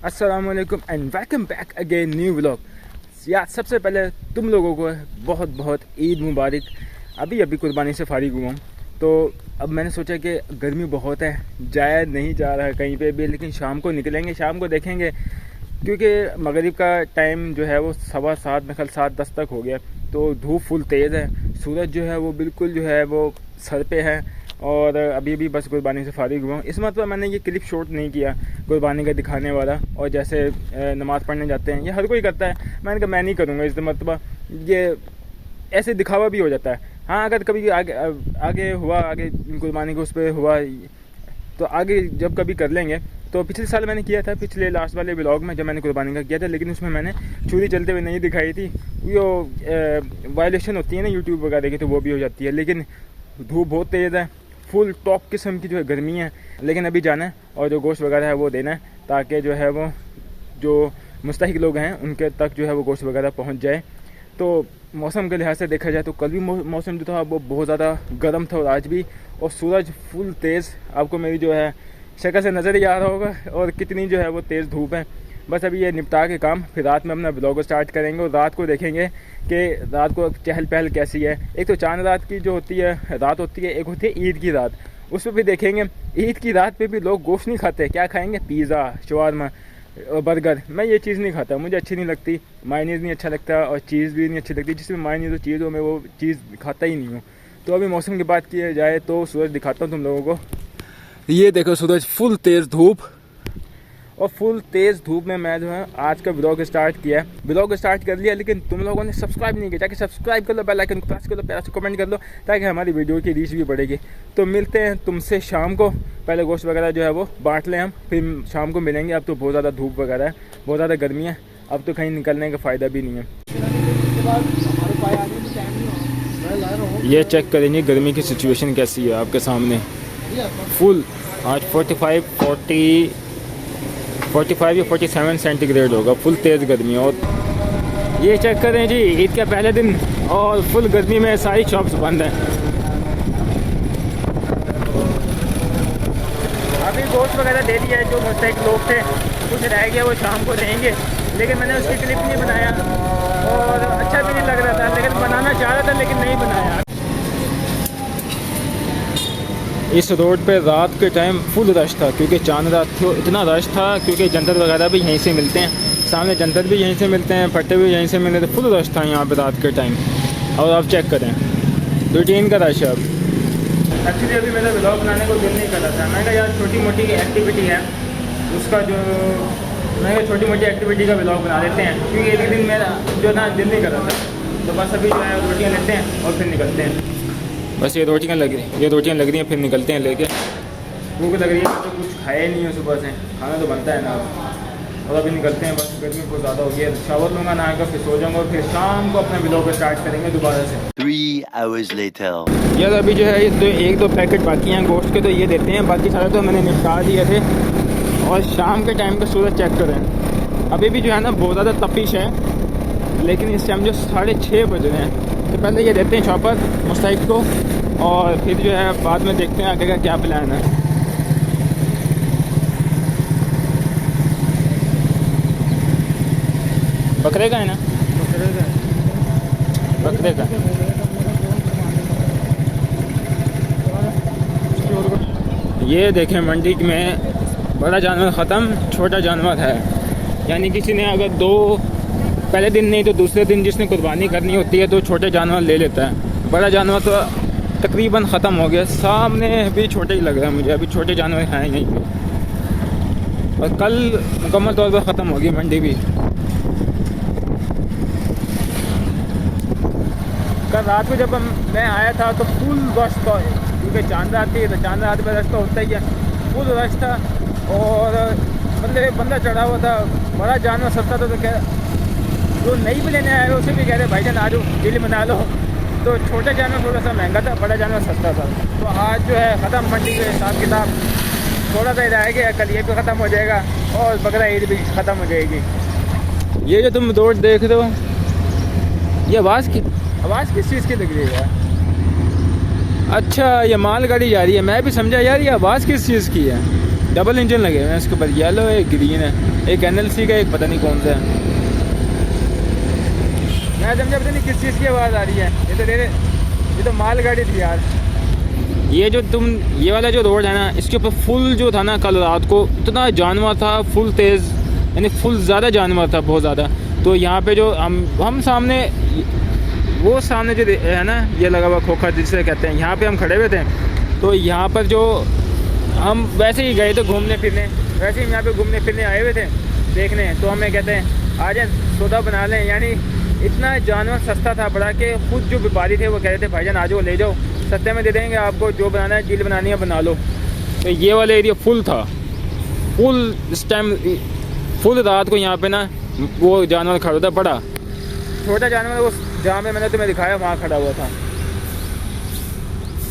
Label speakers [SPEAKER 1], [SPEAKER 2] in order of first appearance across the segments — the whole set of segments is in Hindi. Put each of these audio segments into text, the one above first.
[SPEAKER 1] अस्सलामुअलैकुम and welcome back again new vlog. यार सबसे पहले तुम लोगों को बहुत बहुत ईद मुबारक। अभी कुर्बानी से फारिग हुआ हूँ, तो अब मैंने सोचा कि गर्मी बहुत है, जाया नहीं जा रहा है कहीं पे भी, लेकिन शाम को निकलेंगे, शाम को देखेंगे, क्योंकि मगरिब का टाइम जो है वो 7:15 में 7:10 तक हो गया, तो धूप फुल तेज़ है, सूरज जो है वो बिल्कुल जो है वो सर पे है। और अभी बस कुर्बानी से फारिग हुआ हूँ। इस मतलब मैंने ये क्लिप शूट नहीं किया कुर्बानी का दिखाने वाला, और जैसे नमाज़ पढ़ने जाते हैं ये हर कोई करता है, मैंने कहा मैं नहीं करूँगा। इस मतलब ये ऐसे दिखावा भी हो जाता है। हाँ, अगर कभी आगे हुआ, आगे कुर्बानी को उस पर हुआ तो आगे जब कभी कर लेंगे। तो पिछले साल मैंने किया था, पिछले लास्ट वाले व्लॉग में जब मैंने कुर्बानी का किया था, लेकिन उसमें मैंने छुरी चलते हुए नहीं दिखाई थी। वो वायलेशन होती है ना यूट्यूब वगैरह की, तो वो भी हो जाती है। लेकिन धूप बहुत तेज़ है, फुल टॉप किस्म की जो है गर्मी है, लेकिन अभी जाना है और जो गोश्त वगैरह है वो देना है, ताकि जो है वो जो मुस्तहिक लोग हैं उनके तक जो है वो गोश्त वगैरह पहुंच जाए। तो मौसम के लिहाज से देखा जाए तो कल भी मौसम जो था वो बहुत ज़्यादा गर्म था, और आज भी, और सूरज फुल तेज़ आपको मेरी जो है शक्ल से नज़र ही आ रहा होगा, और कितनी जो है वो तेज़ धूप है। बस अभी ये निपटा के काम, फिर रात में अपना ब्लॉग स्टार्ट करेंगे, और रात को देखेंगे कि रात को चहल पहल कैसी है। एक तो चांद रात की जो होती है रात होती है, एक होती है ईद की रात, उस पर भी देखेंगे। ईद की रात पे भी लोग गोश्त नहीं खाते, क्या खाएंगे? पिज़्ज़ा, शवारमा और बर्गर। मैं ये चीज़ नहीं खाता, मुझे अच्छी नहीं लगती, मायनीज़ नहीं अच्छा लगता, और चीज़ भी नहीं अच्छी लगती। जिसमें मायनीज़ और चीज़ हो, मैं वो चीज़ खाता ही नहीं हूँ। तो अभी मौसम की बात की जाए तो सूरज दिखाता हूँ तुम लोगों को। ये देखो सूरज, फुल तेज़ धूप, और फुल तेज़ धूप में मैं जो है आज का ब्लॉग स्टार्ट किया, ब्लॉग स्टार्ट कर लिया। लेकिन तुम लोगों ने सब्सक्राइब नहीं किया, जाके सब्सक्राइब कर लो, बेल आइकन को प्रेस कर लो, प्यारा से कमेंट कर लो, ताकि हमारी वीडियो की रीच भी बढ़ेगी। तो मिलते हैं तुमसे शाम को, पहले गोश्त वगैरह जो है वो बांट लें हम, फिर शाम को मिलेंगे। अब तो बहुत ज़्यादा धूप वगैरह है, बहुत ज़्यादा गर्मी है, अब तो कहीं निकलने का फ़ायदा भी नहीं है। ये चेक करेंगे गर्मी की सिचुएशन कैसी है आपके सामने। फुल आज 45 या 47 सेंटीग्रेड होगा, फुल तेज़ गर्मी। और ये चेक करें जी, ईद का पहले दिन और फुल गर्मी में सारी शॉप्स बंद हैं। अभी गोश्त वगैरह दे दिया है, जो मुस्तहिक लोग थे कुछ रह गया वो शाम को देंगे, लेकिन मैंने उसकी क्लिप नहीं बनाया, और अच्छा भी नहीं लग रहा था, लेकिन बनाना चाह रहा था लेकिन नहीं बनाया। इस रोड पे रात के टाइम फुल रश था, क्योंकि चांद रात थी, इतना रश था क्योंकि जंतर वगैरह भी यहीं से मिलते हैं, सामने जंतर भी यहीं से मिलते हैं, फट्टे भी यहीं से मिलते थे, फुल रश था यहाँ पे रात के टाइम। और आप चेक करें रूटीन का रश है। अब एक्चुअली अभी मेरा व्लॉग बनाने को दिल नहीं कर रहा था, मैं कहा यार छोटी मोटी एक्टिविटी है उसका, जो मैं छोटी मोटी एक्टिविटी का व्लॉग बना देते हैं, क्योंकि एक दिन मेरा जो ना दिल नहीं कर रहा था। तो बस अभी जो है रोटियाँ लेते हैं और फिर निकलते हैं। बस ये रोटियाँ लग रही हैं, फिर निकलते हैं लेके। भूख लग रही है, तो कुछ खाया नहीं है सुबह से, खाना तो बनता है ना। और अभी निकलते हैं, बस गर्मी बहुत ज़्यादा हो गई है। शावर लूँगा, नहा कर फिर सो जाऊँगा, और फिर शाम को अपना व्लॉग स्टार्ट करेंगे दोबारा से।
[SPEAKER 2] 3 hours later.
[SPEAKER 1] यार अभी जो है ये एक दो पैकेट बाकी हैं गोश्त के, तो ये देते हैं, बाकी सारे तो मैंने निपटा दिए थे। और शाम के टाइम का सूरज चेक करें, अभी भी जो है ना बहुत ज़्यादा तपिश है, लेकिन इस टाइम जो 6:30 बज रहे हैं। तो पहले ये देते हैं शॉपर मुस्तहिक को, और फिर जो है बाद में देखते हैं आगे का क्या प्लान है। बकरे का है ना, बकरे का। ये देखें मंडी में बड़ा जानवर ख़त्म, छोटा जानवर है। यानी किसी ने अगर पहले दिन नहीं तो दूसरे दिन जिसने कुर्बानी करनी होती है तो छोटे जानवर ले लेता है, बड़ा जानवर तो तकरीबन ख़त्म हो गया। सामने भी छोटे ही लग रहा है मुझे, अभी छोटे जानवर हैं नहीं, और कल मुकम्मल तौर पर ख़त्म होगी मंडी भी। कल रात को जब मैं आया था तो फुल रश था, क्योंकि चांद रात थी, तो चांद रात पर रश तो होता ही है, फुल रश था। और मतलब बंदा चढ़ा हुआ था, बड़ा जानवर सस्ता था, तो क्या जो नहीं भी लेने आए उसे भी कह रहे भाईजान आ जाओ डील बना लो। तो छोटा जानवर थोड़ा सा महंगा था, बड़ा जानवर सस्ता था। तो आज जो है ख़त्म मंडी के हिसाब किताब, थोड़ा सा रह गया, कल ये भी ख़त्म हो जाएगा, और बकरा ईद भी ख़त्म हो जाएगी। ये जो तुम रोड देख रहे हो, ये आवाज़ किस चीज़ की लग रही है? अच्छा, ये मालगाड़ी जा रही है। मैं भी समझा यार ये आवाज़ किस चीज़ की है। डबल इंजन लगे हुए हैं इसके ऊपर, येलो है ग्रीन है। एक NLC का, एक पता नहीं कौन सा है। मैं समझा पता नहीं किस चीज़ की आवाज़ आ रही है। ये तो मालगाड़ी थी यार। ये वाला जो रोड है ना, इसके ऊपर फुल जो था ना कल रात को, इतना जानवर था, फुल तेज़, यानी फुल ज़्यादा जानवर था, बहुत ज़्यादा। तो यहाँ पे जो हम सामने, वो सामने जो है ना ये लगा हुआ खोखा जिसे कहते हैं, यहाँ पे हम खड़े हुए थे। तो यहाँ पर जो हम वैसे ही गए थे घूमने फिरने, वैसे ही हम यहाँ पे घूमने फिरने आए हुए थे देखने। तो हमें कहते हैं आ जाए सौदा बना लें, यानी इतना जानवर सस्ता था बड़ा कि खुद जो व्यापारी थे वो कह रहे थे भाईजान आ जाओ ले जाओ, सस्ते में दे देंगे आपको, जो बनाना है डील बनानी है बना लो। तो ये वाला एरिया फुल था, फुल इस टाइम, फुल रात को यहाँ पे ना वो जानवर खड़ा था, बड़ा छोटा जानवर, वो जहाँ पे मैंने तुम्हें दिखाया वहाँ खड़ा हुआ था।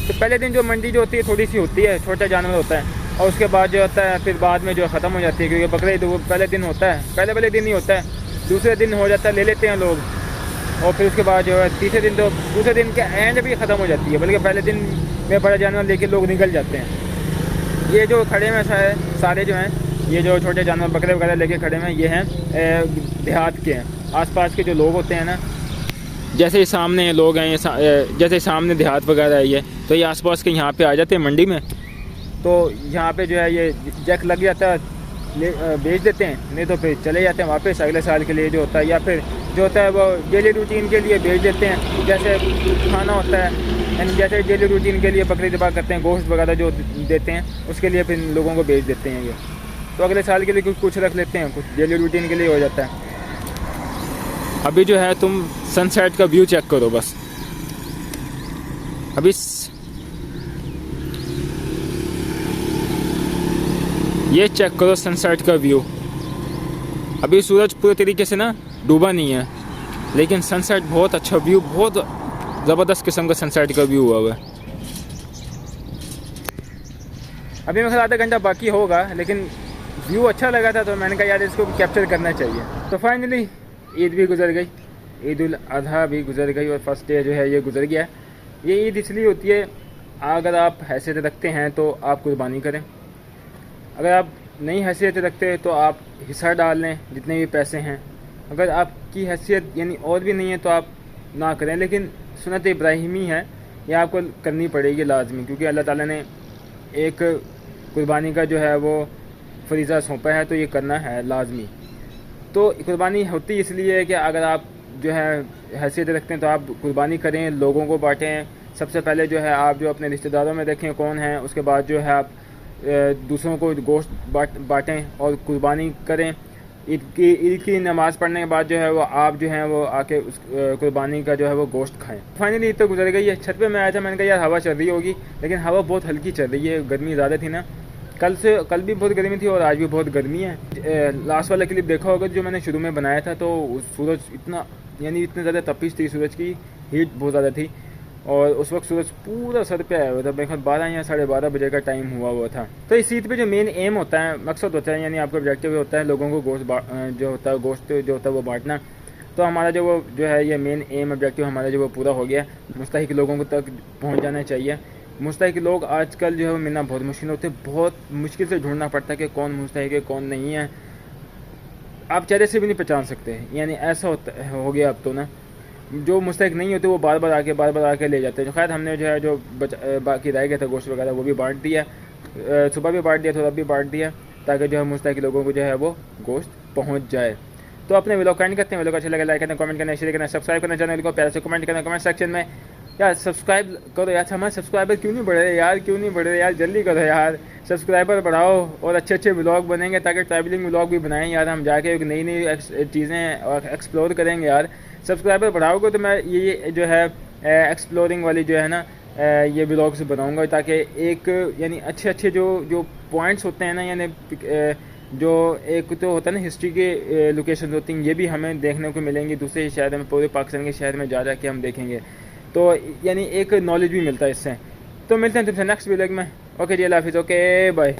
[SPEAKER 1] तो पहले दिन जो मंडी जो होती है थोड़ी सी होती है, छोटा जानवर होता है, और उसके बाद जो होता है फिर बाद में जो ख़त्म हो जाती है, क्योंकि बकरीद वो पहले दिन होता है, पहले दिन ही होता है, दूसरे दिन हो जाता है, ले लेते हैं लोग, और फिर उसके बाद जो है तीसरे दिन, तो दूसरे दिन के एंड भी ख़त्म हो जाती है, बल्कि पहले दिन में बड़ा जानवर लेके लोग निकल जाते हैं। ये जो खड़े हैं सारे जो हैं, ये जो छोटे जानवर बकरे वगैरह लेके खड़े हैं, ये हैं देहात के हैं, आसपास के जो लोग होते हैं ना, जैसे सामने लोग हैं, जैसे सामने देहात वगैरह है ये, तो ये आसपास के यहाँ पे आ जाते हैं मंडी में। तो यहाँ पे जो है ये जैक लग जाता है, बेच देते हैं, नहीं तो फिर चले जाते हैं वापस अगले साल के लिए जो होता है, या फिर जो होता है वो डेली रूटीन के लिए बेच देते हैं, जैसे खाना होता है, यानी जैसे डेली रूटीन के लिए बकरी ज़िबा करते हैं, गोश्त वगैरह जो देते हैं उसके लिए फिर लोगों को बेच देते हैं ये। तो अगले साल के लिए कुछ रख लेते हैं, कुछ डेली रूटीन के लिए हो जाता है। अभी जो है तुम सनसेट का व्यू चेक करो बस, अभी ये चेक करो सनसेट का व्यू। अभी सूरज पूरे तरीके से ना डूबा नहीं है, लेकिन सनसेट बहुत अच्छा व्यू, बहुत ज़बरदस्त किस्म का सनसेट का व्यू हुआ हुआ है। अभी मेरे ख्याल आधा घंटा बाकी होगा, लेकिन व्यू अच्छा लगा था तो मैंने कहा यार इसको कैप्चर करना चाहिए। तो फाइनली ईद भी गुजर गई, ईद उल अजहा भी गुजर गई, और फर्स्ट डे जो है ये गुजर गया। ये ईद इसलिए होती है, अगर आप हैसियत रखते हैं तो आप कुर्बानी करें, अगर आप नहीं हैसियत रखते तो आप हिस्सा डाल लें जितने भी पैसे हैं, अगर आपकी हैसियत यानी और भी नहीं है तो आप ना करें। लेकिन सुन्नत इब्राहिमी है, ये आपको करनी पड़ेगी लाजमी, क्योंकि अल्लाह ताला ने एक कुर्बानी का जो है वो फरीज़ा सौंपा है, तो ये करना है लाजमी। तो कुर्बानी होती इसलिए है कि अगर आप जो है हैसियत रखते हैं तो आप कुर्बानी करें, लोगों को बाँटें। सबसे पहले जो है आप जो अपने रिश्तेदारों में देखें कौन है, उसके बाद जो है आप दूसरों को गोश्त बाँटें और कुर्बानी करें। ईद की नमाज़ पढ़ने के बाद जो है वो आप जो है वो आके उस कुर्बानी का जो है वो गोश्त खाएं। फाइनली ईद तो गुजर गई है। छत पे मैं आया था, मैंने कहा यार हवा चल रही होगी, लेकिन हवा बहुत हल्की चल रही है, गर्मी ज़्यादा थी ना, कल भी बहुत गर्मी थी और आज भी बहुत गर्मी है। लास्ट वाला क्लिप देखा होगा जो मैंने शुरू में बनाया था, तो सूरज इतना ज़्यादा तपिश थी, सूरज की हीट बहुत ज़्यादा थी, और उस वक्त सूरज पूरा सर पे आया हुआ था। मेरे ख्याल 12 या 12:30 बजे का टाइम हुआ था। तो इस ईद पे जो मेन एम होता है, मकसद होता है, यानी आपका ऑब्जेक्टिव होता है लोगों को गोश्त जो होता है वो बांटना। तो हमारा जो है ये मेन एम ऑब्जेक्टिव हमारा जो वो पूरा हो गया। मुस्तहिक लोगों को तक पहुँच जाना चाहिए। मुस्तहिक लोग आजकल जो है मिलना बहुत मुश्किल होते हैं, बहुत मुश्किल से ढूंढना पड़ता है कि कौन मुस्तहिक है कौन नहीं है। आप चेहरे से भी नहीं पहचान सकते, यानी ऐसा हो गया अब तो ना। जो मुस्तहिक नहीं होते वो बार बार आके ले जाते हैं। खैर हमने जो है जो बाकी रह गया था गोश्त वगैरह वो भी बांट दिया, सुबह भी बांट दिया, थोड़ा भी बांट दिया, ताकि जो है मुस्तहिक लोगों को जो है वो गोश्त पहुंच जाए। तो अपने व्लॉग का एंड करते हैं। व्लॉग अच्छा लगा लाइक करना, कमेंट करना, शेयर करना, सब्सक्राइब करना, चैनल को प्यार से कमेंट करना कमेंट सेक्शन में। यार सब्सक्राइब करो यार, हमारे सब्सक्राइबर क्यों नहीं बढ़ रहे यार, जल्दी करो यार, सब्सक्राइबर बढ़ाओ और अच्छे व्लॉग बनेंगे, ताकि ट्रैवलिंग व्लॉग भी बनाएं यार, हम जाके नई चीज़ें एक्सप्लोर करेंगे यार। सब्सक्राइबर बढ़ाओगे तो मैं ये जो है एक्सप्लोरिंग वाली जो है ना ये व्लॉग्स बनाऊंगा, ताकि एक यानी अच्छे जो पॉइंट्स होते हैं ना, यानी जो एक तो होता है ना हिस्ट्री के लोकेशन होती हैं, ये भी हमें देखने को मिलेंगी दूसरे शहर में, पूरे पाकिस्तान के शहर में जा के हम देखेंगे, तो यानी एक नॉलेज भी मिलता है इससे। तो मिलते हैं तुमसे नेक्स्ट व्लॉग में। ओके जी, अल्लाह हाफिज़, ओके बाय।